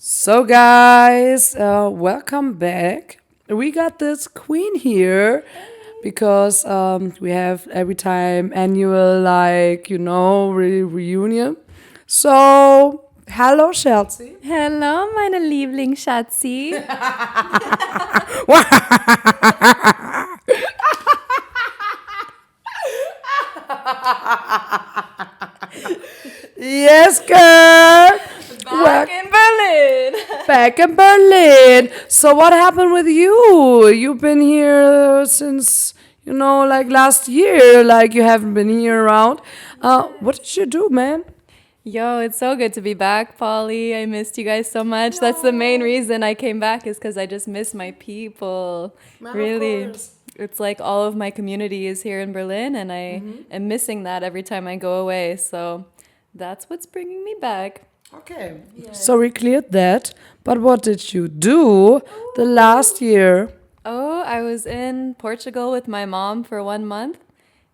So, guys, welcome back. We got this queen here because we have every time annual, reunion. So, hello, Chelsea. Hallo, meine Lieblingsschatzi. Yes, girl. Back in Berlin. Back in Berlin. So, what happened with you? You've been here since, last year. Like, you haven't been here around. What did you do, man? Yo, it's so good to be back, Polly. I missed you guys so much. That's the main reason I came back is because I just miss my people. Man, Really. of course. It's like all of my community is here in Berlin, and I am missing that every time I go away. So that's what's bringing me back. Okay. So we cleared that. But what did you do the last year? Oh, I was in Portugal with my mom for 1 month,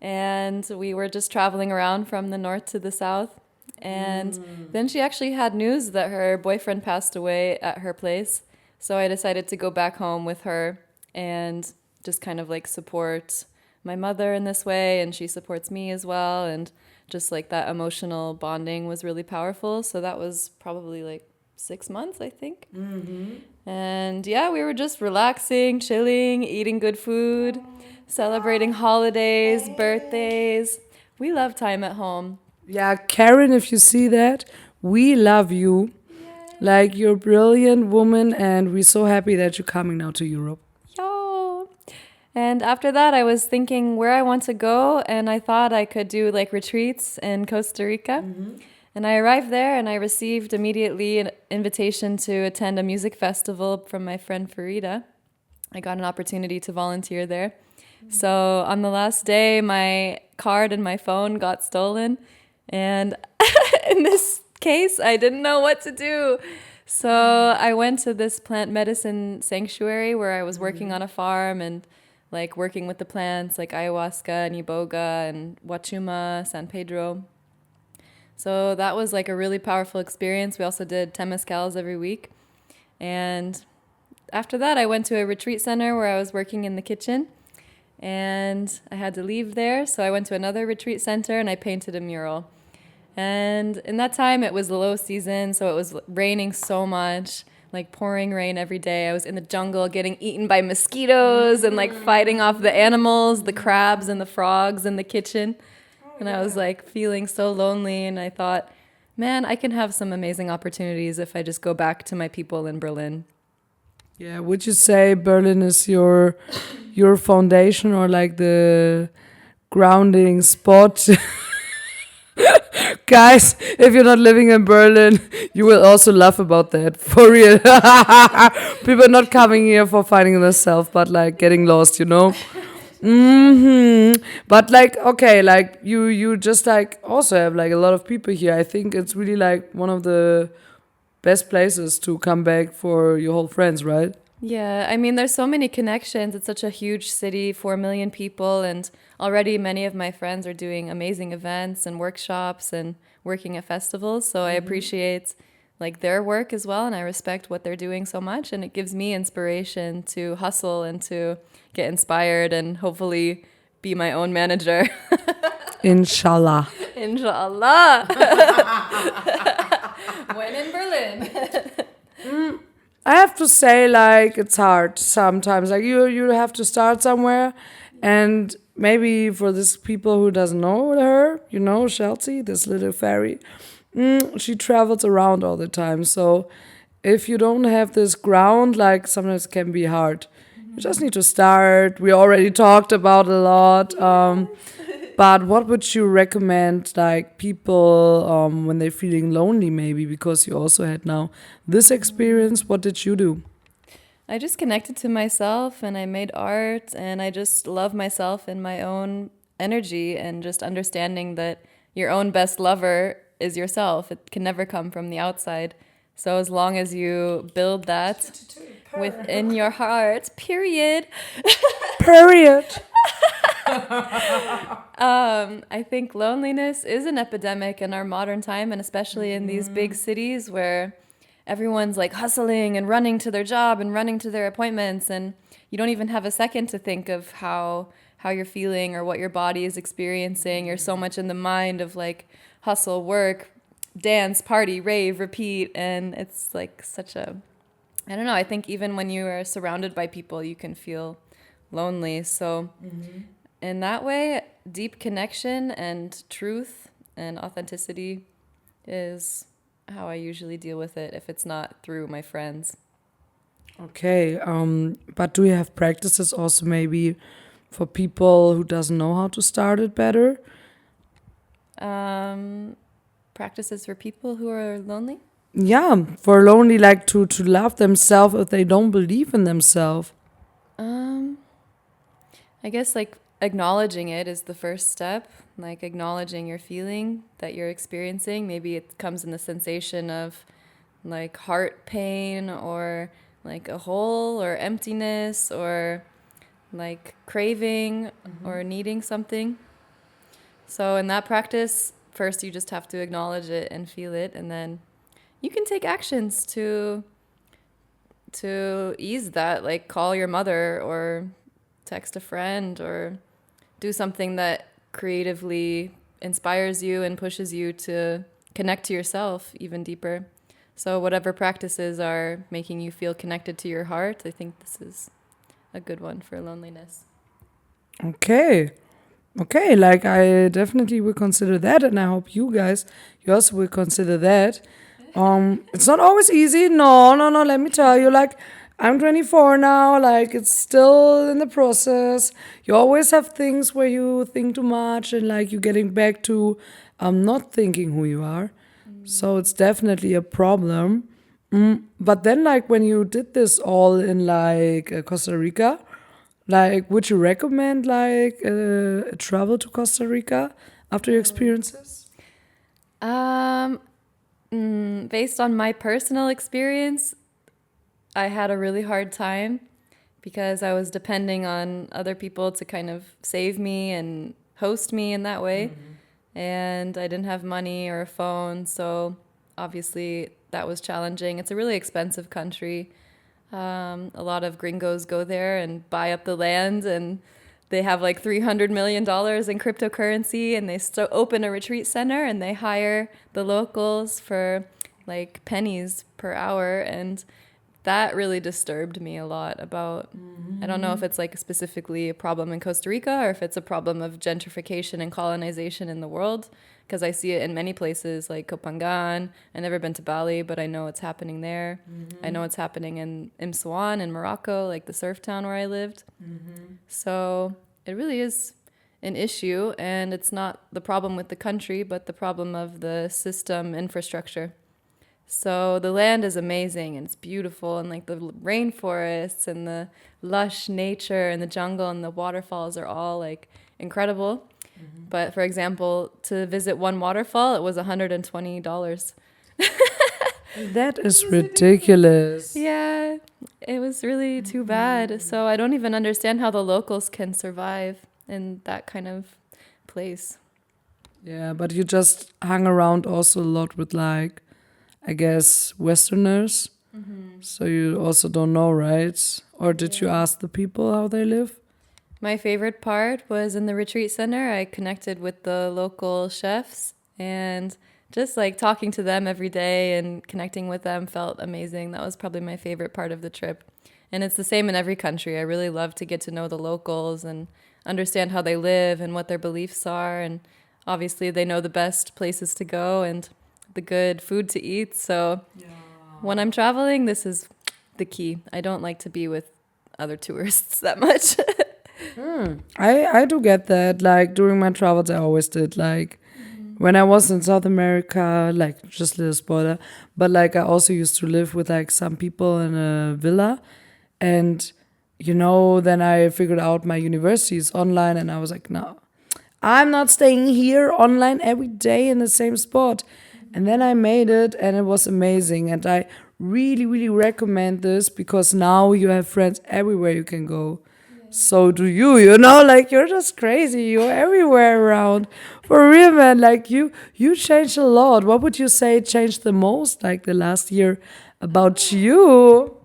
and we were just traveling around from the north to the south. And then she actually had news that her boyfriend passed away at her place. So I decided to go back home with her and just kind of like support my mother in this way, and she supports me as well. And just like that emotional bonding was really powerful. So that was probably like 6 months, I think. And yeah, we were just relaxing, chilling, eating good food, celebrating holidays, birthdays. We love time at home. Yeah, Karen, if you see that, we love you. Like, you're a brilliant woman, and we're so happy that you're coming now to Europe. Yo. And after that, I was thinking where I want to go, and I thought I could do like retreats in Costa Rica. And I arrived there and I received immediately an invitation to attend a music festival from my friend Farida. I got an opportunity to volunteer there. So on the last day, my card and my phone got stolen. And in this case, I didn't know what to do. So I went to this plant medicine sanctuary where I was working on a farm and like working with the plants like ayahuasca and iboga and wachuma, San Pedro. So that was like a really powerful experience. We also did temazcals every week. And after that, I went to a retreat center where I was working in the kitchen. And I had to leave there. So I went to another retreat center and I painted a mural. And in that time, it was the low season. So it was raining so much, like pouring rain every day. I was in the jungle getting eaten by mosquitoes and like fighting off the animals, the crabs and the frogs in the kitchen. And I was like feeling so lonely, and I thought, man, I can have some amazing opportunities if I just go back to my people in Berlin. Yeah, would you say Berlin is your foundation or like the grounding spot? Guys, if you're not living in Berlin, you will also laugh about that. For real. People are not coming here for finding themselves, but like getting lost, you know? But like, okay, like you just like also have like a lot of people here. I think it's really like one of the best places to come back for your whole friends, right? Yeah, I mean, there's so many connections. It's such a huge city, 4 million people, and already many of my friends are doing amazing events and workshops and working at festivals. So I appreciate like their work as well, and I respect what they're doing so much, and it gives me inspiration to hustle and to get inspired and hopefully be my own manager. Inshallah. Inshallah. When in Berlin. I have to say, like, it's hard sometimes. Like, you have to start somewhere, and maybe for these people who doesn't know her, you know, Chelsea, this little fairy, she travels around all the time. So if you don't have this ground, like, sometimes it can be hard. You just need to start. We already talked about a lot. But what would you recommend, like people when they're feeling lonely, maybe because you also had now this experience? What did you do? I just connected to myself and I made art and I just love myself and my own energy and just understanding that your own best lover is yourself. It can never come from the outside. So as long as you build that within your heart, period, Period. I think loneliness is an epidemic in our modern time, and especially in these big cities where everyone's like hustling and running to their job and running to their appointments, and you don't even have a second to think of how you're feeling or what your body is experiencing. You're so much in the mind of like hustle, work, dance, party, rave, repeat, and it's like such a, I don't know, I think even when you are surrounded by people, you can feel lonely. So in that way, deep connection and truth and authenticity is how I usually deal with it if it's not through my friends. Okay, but do you have practices also maybe for people who doesn't know how to start it better? Practices for people who are lonely? Yeah, for lonely, like to love themselves if they don't believe in themselves. I guess like acknowledging it is the first step, like acknowledging your feeling that you're experiencing. Maybe it comes in the sensation of like heart pain or like a hole or emptiness or like craving or needing something. So in that practice, first you just have to acknowledge it and feel it, and then you can take actions to ease that, like call your mother or text a friend or do something that creatively inspires you and pushes you to connect to yourself even deeper. So whatever practices are making you feel connected to your heart, I think this is a good one for loneliness. Okay. Okay, like I definitely will consider that, and I hope you also will consider that. It's not always easy. No, no, no. Let me tell you, like I'm 24 now. Like it's still in the process. You always have things where you think too much, and like you're getting back to not thinking who you are. So it's definitely a problem. But then, like when you did this all in like Costa Rica. Like, would you recommend like a travel to Costa Rica after your experiences? Um, Based on my personal experience, I had a really hard time because I was depending on other people to kind of save me and host me in that way. And I didn't have money or a phone, so obviously that was challenging. It's a really expensive country. A lot of gringos go there and buy up the land, and they have like $300 million in cryptocurrency, and they open a retreat center and they hire the locals for like pennies per hour. And that really disturbed me a lot about, I don't know if it's like specifically a problem in Costa Rica or if it's a problem of gentrification and colonization in the world, because I see it in many places like Kopangan. I've never been to Bali, but I know it's happening there. I know it's happening in Imsawan in Morocco, like the surf town where I lived. So it really is an issue, and it's not the problem with the country, but the problem of the system infrastructure. So the land is amazing and it's beautiful, and like the rainforests and the lush nature and the jungle and the waterfalls are all like incredible. But for example, to visit one waterfall, it was $120. That is ridiculous. Yeah, it was really too bad. So I don't even understand how the locals can survive in that kind of place. Yeah, but you just hung around also a lot with like, I guess, Westerners. So you also don't know, right? Or did you ask the people how they live? My favorite part was in the retreat center. I connected with the local chefs, and just like talking to them every day and connecting with them felt amazing. That was probably my favorite part of the trip. And it's the same in every country. I really love to get to know the locals and understand how they live and what their beliefs are. And obviously, they know the best places to go and the good food to eat. So when I'm traveling, this is the key. I don't like to be with other tourists that much. I do get that. Like during my travels, I always did. Like when I was in South America, like just a little spoiler, but like I also used to live with like some people in a villa, and then I figured out my university is online, and I was like, no, I'm not staying here online every day in the same spot. And then I made it, and it was amazing. And I really, really recommend this because now you have friends everywhere you can go. So do like you're just crazy. You're everywhere around. For real, man. Like you changed a lot. What would you say changed the most, like the last year, about you?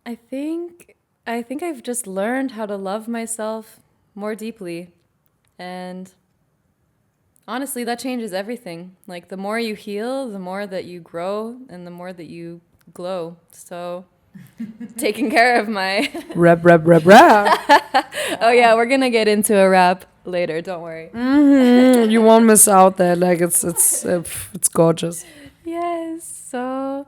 I think I've just learned how to love myself more deeply. And honestly, that changes everything. Like the more you heal, the more that you grow and the more that you glow. So taking care of my Rap, rap, rap, rap. Oh yeah, we're gonna get into a rap later, don't worry. You won't miss out there. Like it's gorgeous. Yes. So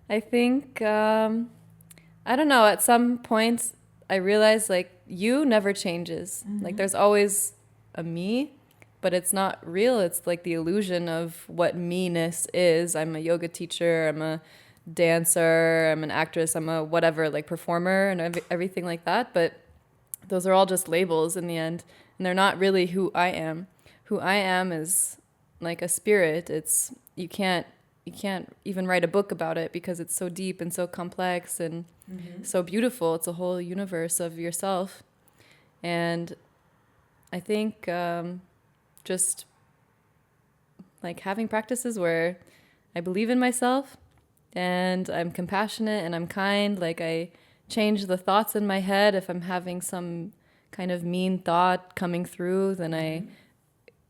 I think I don't know, at some points I realized like you never changes. Like there's always a me, but it's not real. It's like the illusion of what me-ness is. I'm a yoga teacher, I'm a dancer, I'm an actress, I'm a whatever, like performer and everything like that, but those are all just labels in the end, and they're not really who I am. Who I am is like a spirit. It's you can't even write a book about it because it's so deep and so complex and so beautiful. It's a whole universe of yourself. And I think just like having practices where I believe in myself and I'm compassionate and I'm kind, like I change the thoughts in my head. If I'm having some kind of mean thought coming through, then I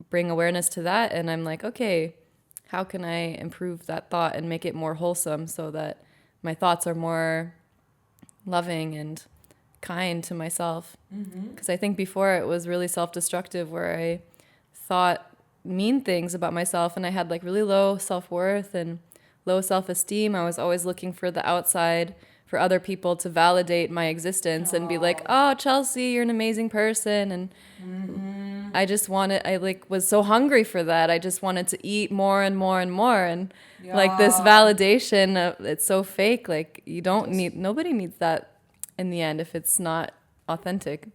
bring awareness to that and I'm like, okay, how can I improve that thought and make it more wholesome so that my thoughts are more loving and kind to myself? Because I think before it was really self-destructive, where I thought mean things about myself and I had like really low self-worth and low self-esteem. I was always looking for the outside, for other people to validate my existence and be like, oh, Chelsea, you're an amazing person. And I like was so hungry for that. I just wanted to eat more and more and more. And like this validation, it's so fake. Like nobody needs that in the end if it's not authentic.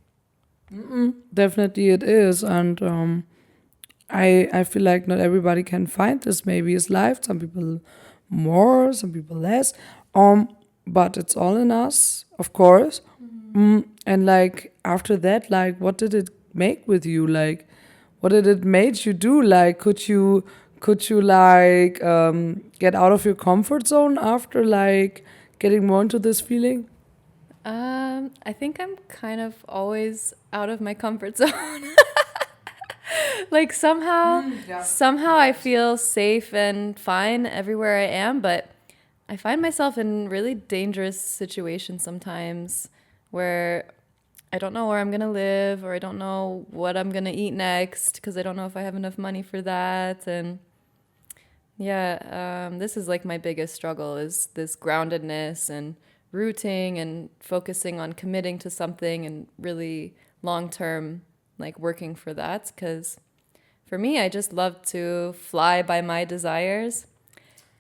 Definitely it is. And I feel like not everybody can find this. Maybe it's life. Some people more, some people less. But it's all in us, of course. And like after that, like what did it make with you? Like what did it made you do? Like could you like get out of your comfort zone after like getting more into this feeling? I think I'm kind of always out of my comfort zone. Like somehow I feel safe and fine everywhere I am, but I find myself in really dangerous situations sometimes where I don't know where I'm going to live or I don't know what I'm going to eat next because I don't know if I have enough money for that. And yeah, this is like my biggest struggle is this groundedness and rooting and focusing on committing to something and really long term like working for that, because for me, I just love to fly by my desires.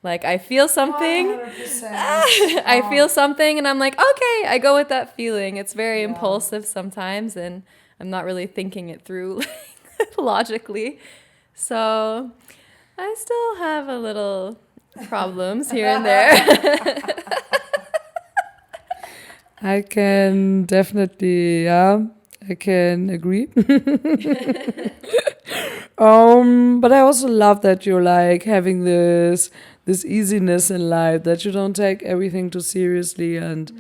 Like I feel something, 100%. I feel something and I'm like, okay, I go with that feeling. It's very impulsive sometimes and I'm not really thinking it through logically. So I still have a little problems here and there. I can definitely, yeah, I can agree. But I also love that you're like having this easiness in life, that you don't take everything too seriously, and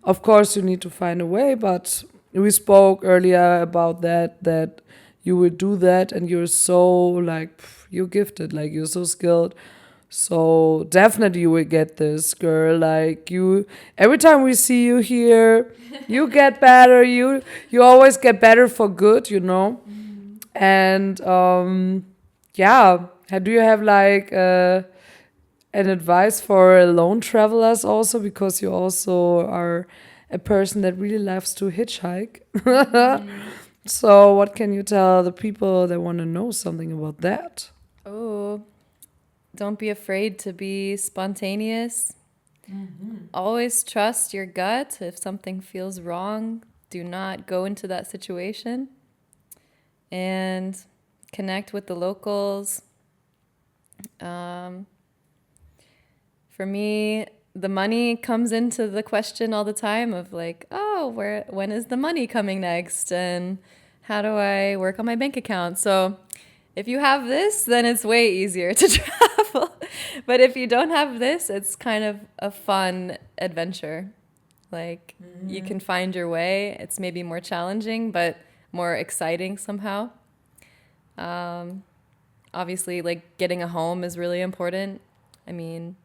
of course you need to find a way. But we spoke earlier about that you would do that, and you're so like you're gifted, like you're so skilled. So definitely you will get this, girl. Like you, every time we see you here, you get better. You always get better for good, you know. And yeah, do you have like an advice for lone travelers also, because you also are a person that really loves to hitchhike? So what can you tell the people that want to know something about that? Oh, don't be afraid to be spontaneous. Always trust your gut. If something feels wrong, do not go into that situation. And connect with the locals. For me, the money comes into the question all the time of like, oh, when is the money coming next? And how do I work on my bank account? So If you have this, then it's way easier to travel. But if you don't have this, it's kind of a fun adventure. Like you can find your way. It's maybe more challenging, but more exciting somehow. Obviously, like getting a home is really important. I mean,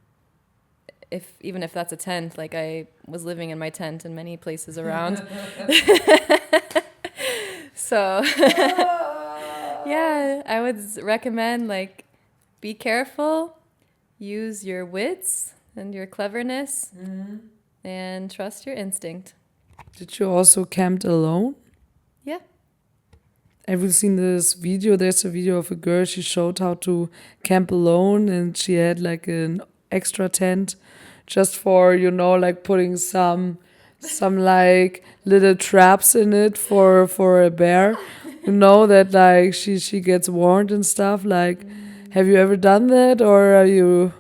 even if that's a tent, like I was living in my tent in many places around. So yeah, I would recommend like be careful, use your wits and your cleverness, and trust your instinct. Did you also camp alone? Yeah. Have you seen this video? There's a video of a girl. She showed how to camp alone, and she had like an extra tent just for, like putting some like little traps in it for a bear. That like she gets warned and stuff. Like, have you ever done that, or are you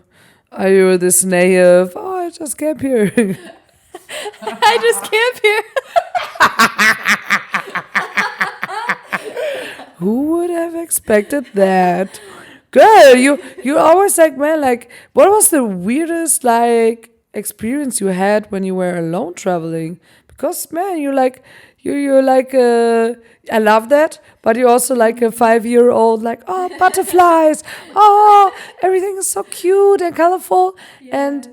this naive? Oh, I just camp here. I just camp here. Who would have expected that? Girl, you always like, man, like, what was the weirdest like experience you had when you were alone traveling? Because man, you're like I love that, but you're also like a 5-year-old, like, oh, butterflies, oh, everything is so cute and colorful. And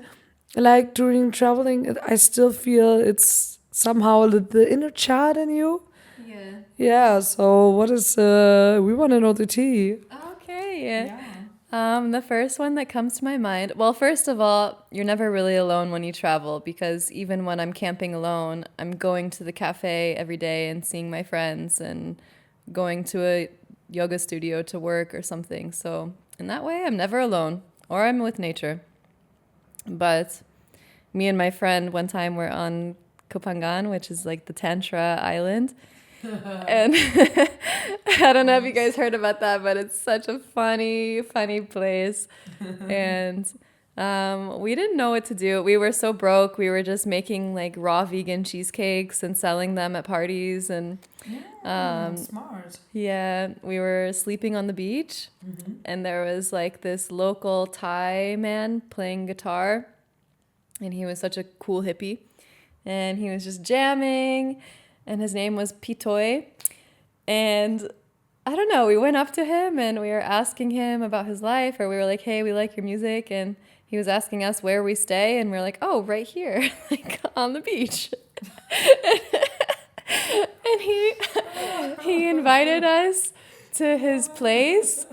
like during traveling, I still feel it's somehow the inner child in you. Yeah. Yeah, so what is we want to know the tea. Okay. The first one that comes to my mind. Well, first of all, you're never really alone when you travel, because even when I'm camping alone, I'm going to the cafe every day and seeing my friends and going to a yoga studio to work or something. So in that way, I'm never alone, or I'm with nature. But me and my friend one time were on Kopangan, which is like the Tantra island. And I don't know if you guys heard about that, but it's such a funny place. And we didn't know what to do. We were so broke. We were just making like raw vegan cheesecakes and selling them at parties. And Smart. yeah, we were sleeping on the beach. And there was like this local Thai man playing guitar. And he was such a cool hippie. And he was just jamming. And his name was Pitoy. And I don't know, we went up to him and we were asking him about his life, or we were like, hey, we like your music. And he was asking us where we stay. And we are like, oh, right here, like on the beach. And he invited us to his place.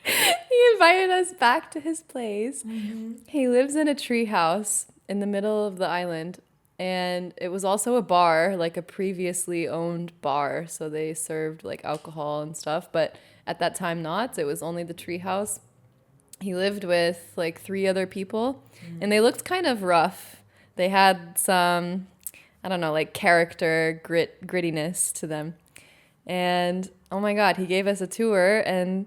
He invited us back to his place. He lives in a tree house in the middle of the island. And it was also a bar, like a previously owned bar. So they served like alcohol and stuff. But at that time, not. It was only the tree house. He lived with like 3 other people. And they looked kind of rough. They had some, I don't know, like character, grittiness to them. And oh my God, he gave us a tour. And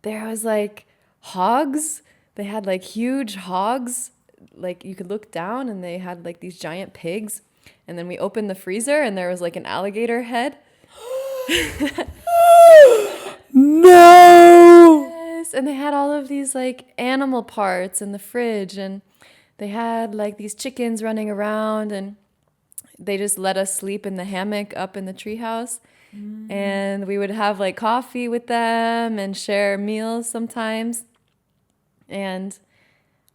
there was like hogs. They had like huge hogs. Like you could look down and they had like these giant pigs. And then we opened the freezer and there was like an alligator head. No! Yes, and they had all of these like animal parts in the fridge, and they had like these chickens running around, and they just let us sleep in the hammock up in the treehouse. And we would have like coffee with them and share meals sometimes. And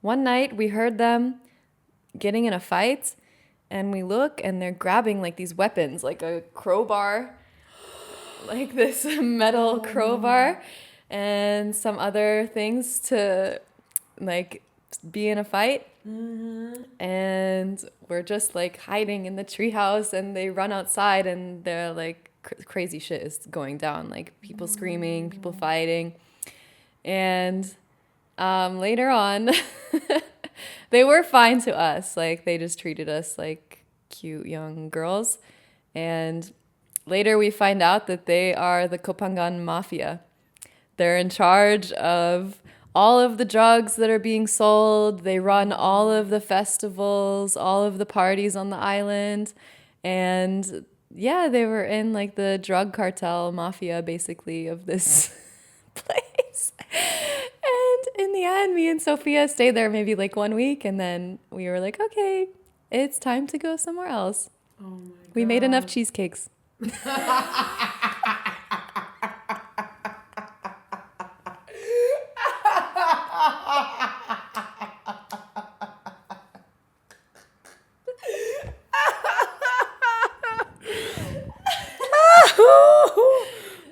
one night we heard them getting in a fight, and we look and they're grabbing like these weapons, like a crowbar, like this metal crowbar, and some other things to like be in a fight. And we're just like hiding in the treehouse, and they run outside and they're like crazy shit is going down, like people screaming, people fighting. And later on, they were fine to us. Like they just treated us like cute young girls. And later we find out that they are the Kopangan Mafia. They're in charge of all of the drugs that are being sold. They run all of the festivals, all of the parties on the island. And Yeah, they were in like the drug cartel mafia, basically, of this place. And in the end, me and Sophia stayed there maybe like 1 week, and then we were like, okay, it's time to go somewhere else. Oh my We made enough God. cheesecakes.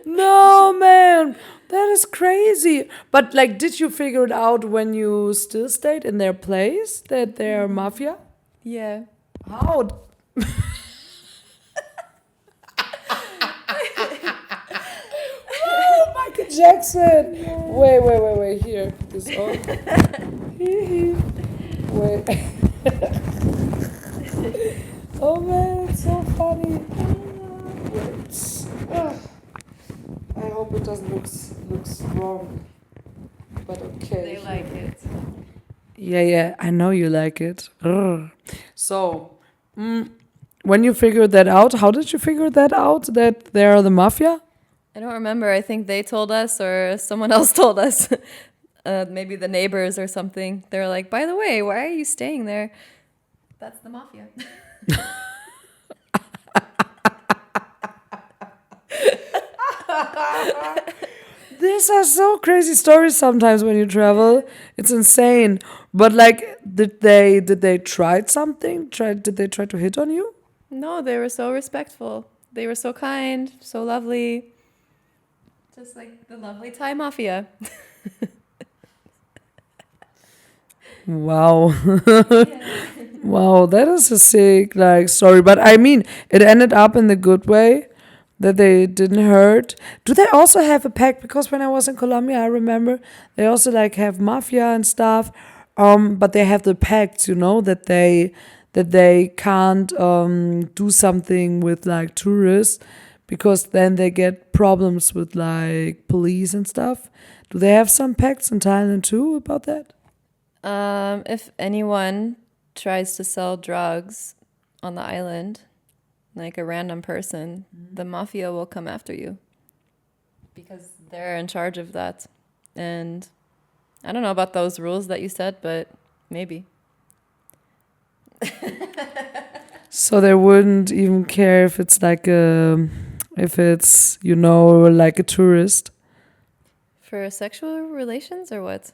No, man. That is crazy. But like, did you figure it out when you still stayed in their place that they're mafia? Yeah. How? Oh, Michael Jackson. Wait. Here. This on. Wait. Oh man, it's so funny. Wait. I hope it doesn't looks wrong. But okay. They like it. Yeah, I know you like it. Ugh. So, when you figured that out, how did you figure that out that they're the mafia? I don't remember. I think they told us or someone else told us. Maybe the neighbors or something. They were like, by the way, why are you staying there? That's the mafia. These are so crazy stories sometimes when you travel. It's insane. But like, did they try something? Did they try to hit on you? No, they were so respectful. They were so kind, so lovely. Just like the lovely Thai mafia. Wow. Wow, that is a sick like story. But I mean, it ended up in the good way that they didn't hurt. Do they also have a pact? Because when I was in Colombia, I remember they also like have mafia and stuff. But they have the pacts, that they can't do something with like tourists because then they get problems with like police and stuff. Do they have some pacts in Thailand too about that? If anyone tries to sell drugs on the island, like a random person, the mafia will come after you because they're in charge of that. And I don't know about those rules that you said, but maybe. So they wouldn't even care if it's like if it's like a tourist. For sexual relations or what?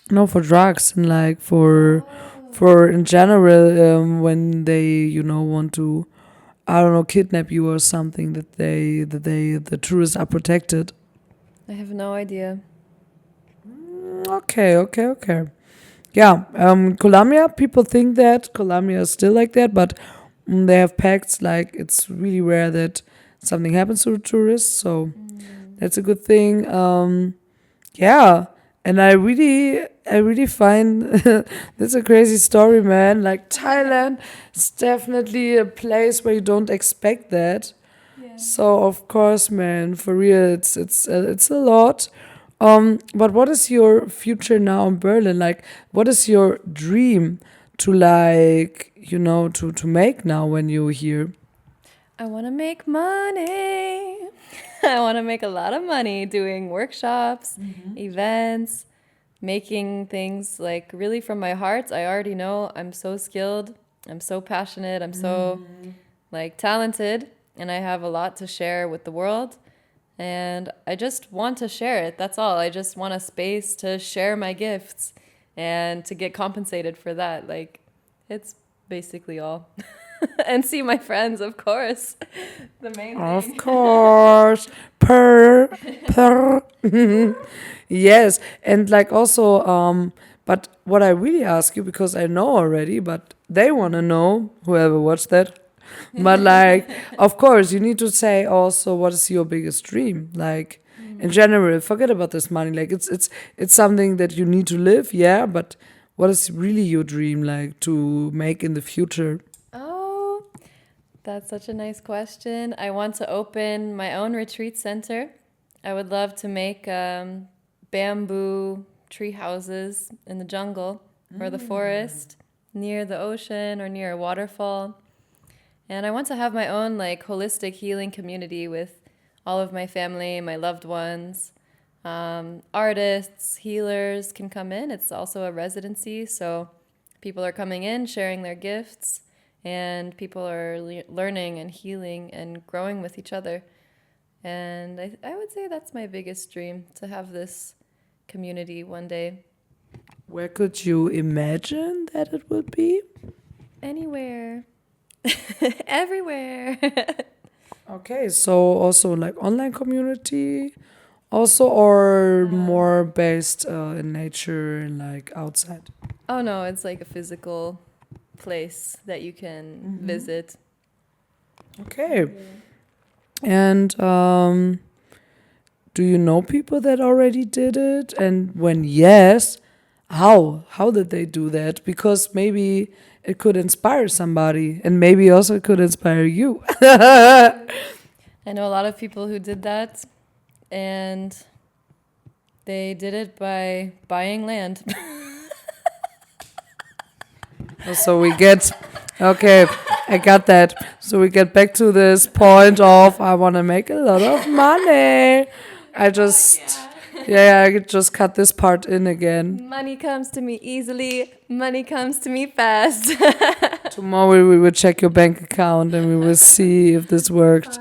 No, for drugs and like for in general when they want to I don't know kidnap you or something the tourists are protected. I have no idea. Okay. Yeah, Colombia people think that Colombia is still like that, but they have pacts like it's really rare that something happens to tourists, so that's a good thing. Yeah, and I really find that's a crazy story, man. Like Thailand is definitely a place where you don't expect that. Yeah. So of course, man, for real, it's a lot. But what is your future now in Berlin? Like, what is your dream to like to make now when you're here? I want to make money. I want to make a lot of money doing workshops, events, making things like really from my heart. I already know I'm so skilled. I'm so passionate. I'm so like talented, and I have a lot to share with the world. And I just want to share it. That's all. I just want a space to share my gifts and to get compensated for that. Like, it's basically all. And see my friends, of course. The main Of thing. course, per. Yes, and like also, but what I really ask you because I know already, but they want to know whoever watched that. But like, of course, you need to say also what is your biggest dream, like in general. Forget about this money. Like it's something that you need to live, yeah. But what is really your dream, like to make in the future? Oh, that's such a nice question. I want to open my own retreat center. I would love to make bamboo tree houses in the jungle or the forest near the ocean or near a waterfall. And I want to have my own like holistic healing community with all of my family, my loved ones. Artists, healers can come in. It's also a residency, so people are coming in, sharing their gifts, and people are learning and healing and growing with each other. And I would say that's my biggest dream, to have this community one day. Where could you imagine that it would be? Anywhere. Everywhere. Okay, so also like online community, also, or more based in nature and like outside. Oh no, it's like a physical place that you can visit. Okay, and do you know people that already did it? And when yes, how did they do that? Because maybe it could inspire somebody, and maybe also it could inspire you. I know a lot of people who did that, and they did it by buying land. So we get, okay, I got that. So we get back to this point of I want to make a lot of money. I just, yeah, I just cut this part in again. Money comes to me easily. Money comes to me fast. Tomorrow we will check your bank account and we will see if this worked.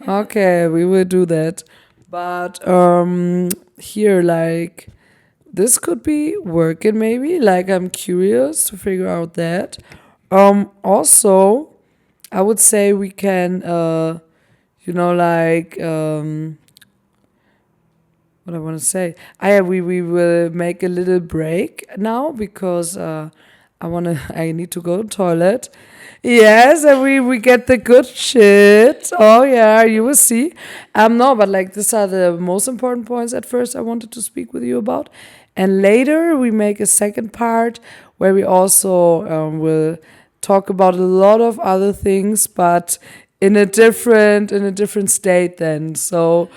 Okay, we will do that. But here, like, this could be working maybe. Like, I'm curious to figure out that. Also, I would say we can, like, what I want to say. We will make a little break now because I need to go to toilet. Yes, and we get the good shit. Oh yeah, you will see. No, but like these are the most important points at first I wanted to speak with you about. And later we make a second part where we also will talk about a lot of other things, but in a different state then. So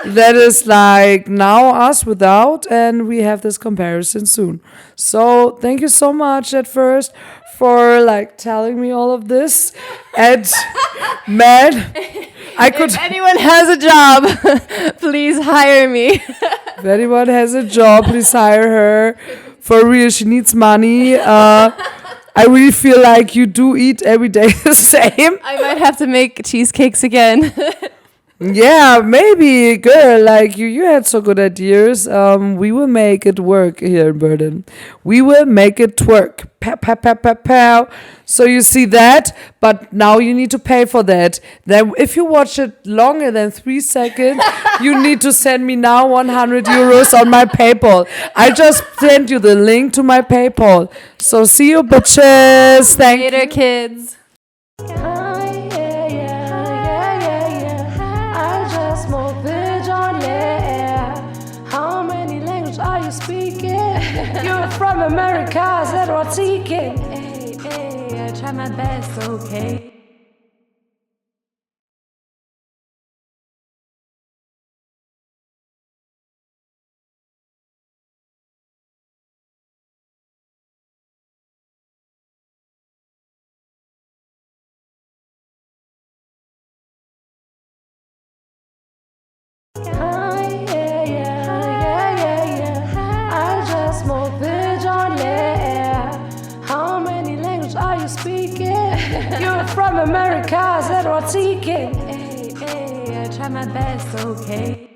that is like now us without, and we have this comparison soon. So thank you so much at first for like telling me all of this. And man, I could. If anyone has a job, please hire me. If anyone has a job, please hire her. For real, she needs money. I really feel like you do eat every day the same. I might have to make cheesecakes again. Yeah, maybe, girl. Like you had so good ideas. We will make it work here in Berlin. We will make it twerk. Pow, pow, pow, pow, pow. So you see that, but now you need to pay for that. Then, if you watch it longer than 3 seconds, you need to send me now 100 euros on my PayPal. I just sent you the link to my PayPal. So see you, bitches. Thank you. Later, kids. You're from America, is that what's seeking? Hey, I try my best, okay? You're from America, is that what's seeking? Hey, I try my best, okay?